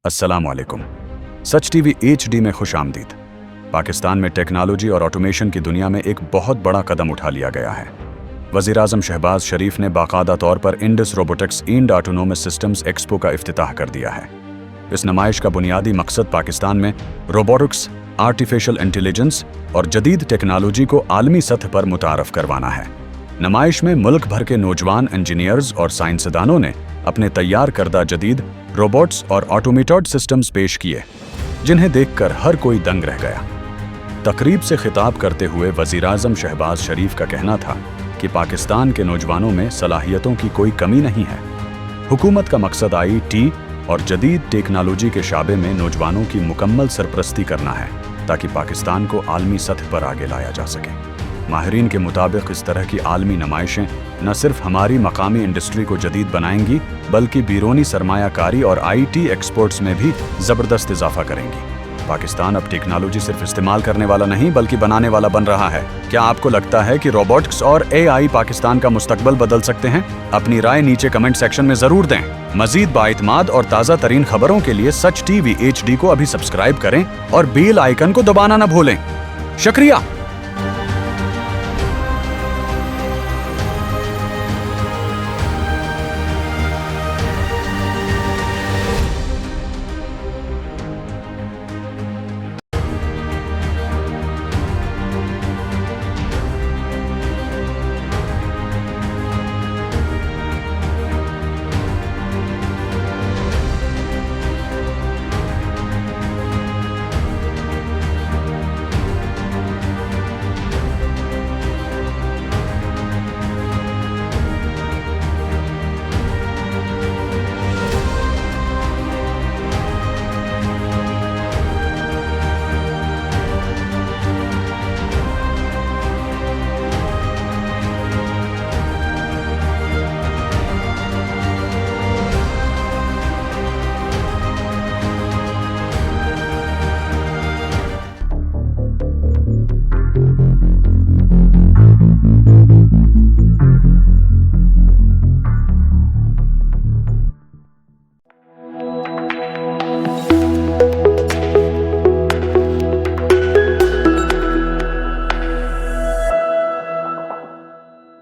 अस्सलाम वालेकुम। सच TV HD में खुश आमदीद। पाकिस्तान में टेक्नोलॉजी और ऑटोमेशन की दुनिया में एक बहुत बड़ा कदम उठा लिया गया है। वज़ीर-ए-आज़म शहबाज शरीफ ने बाकायदा तौर पर Indus robotics and autonomous systems expo का इफ्तिताह कर दिया है। इस नुमाइश का बुनियादी मकसद पाकिस्तान में रोबोटिक्स, आर्टिफिशियल इंटेलिजेंस और जदीद टेक्नोलॉजी को आलमी सतह पर मुतारफ करवाना है। नुमाइश में मुल्क भर के नौजवान इंजीनियर्स और साइंसदानों ने अपने तैयार करदा जदीद रोबोट्स और ऑटोमेटेड सिस्टम्स पेश किए, जिन्हें देखकर हर कोई दंग रह गया। तकरीब से खिताब करते हुए वज़ीर-ए-आज़म शहबाज शरीफ का कहना था कि पाकिस्तान के नौजवानों में सलाहियतों की कोई कमी नहीं है। हुकूमत का मकसद IT और जदीद टेक्नोलॉजी के शाबे में नौजवानों की मुकम्मल सरपरस्ती करना है, ताकि पाकिस्तान को आलमी सतह पर आगे लाया जा सके। माहिरीन के मुताबिक इस तरह की आलमी नुमाइशें न सिर्फ हमारी मकामी इंडस्ट्री को जदीद बनाएंगी, बल्कि बैरूनी सरमायाकारी और IT एक्सपोर्ट्स में भी ज़बरदस्त इजाफा करेंगी। पाकिस्तान अब टेक्नोलॉजी सिर्फ इस्तेमाल करने वाला नहीं, बल्कि बनाने वाला बन रहा है। क्या आपको लगता है कि रोबोटिक्स और AI पाकिस्तान का मुस्तकबिल बदल सकते हैं? अपनी राय नीचे कमेंट सेक्शन में ज़रूर दें। मज़ीद बाइतमाद और ताज़ा तरीन खबरों के लिए सच टीवी HD को अभी सब्सक्राइब करें और बेल आइकन को दबाना न भूलें। शुक्रिया।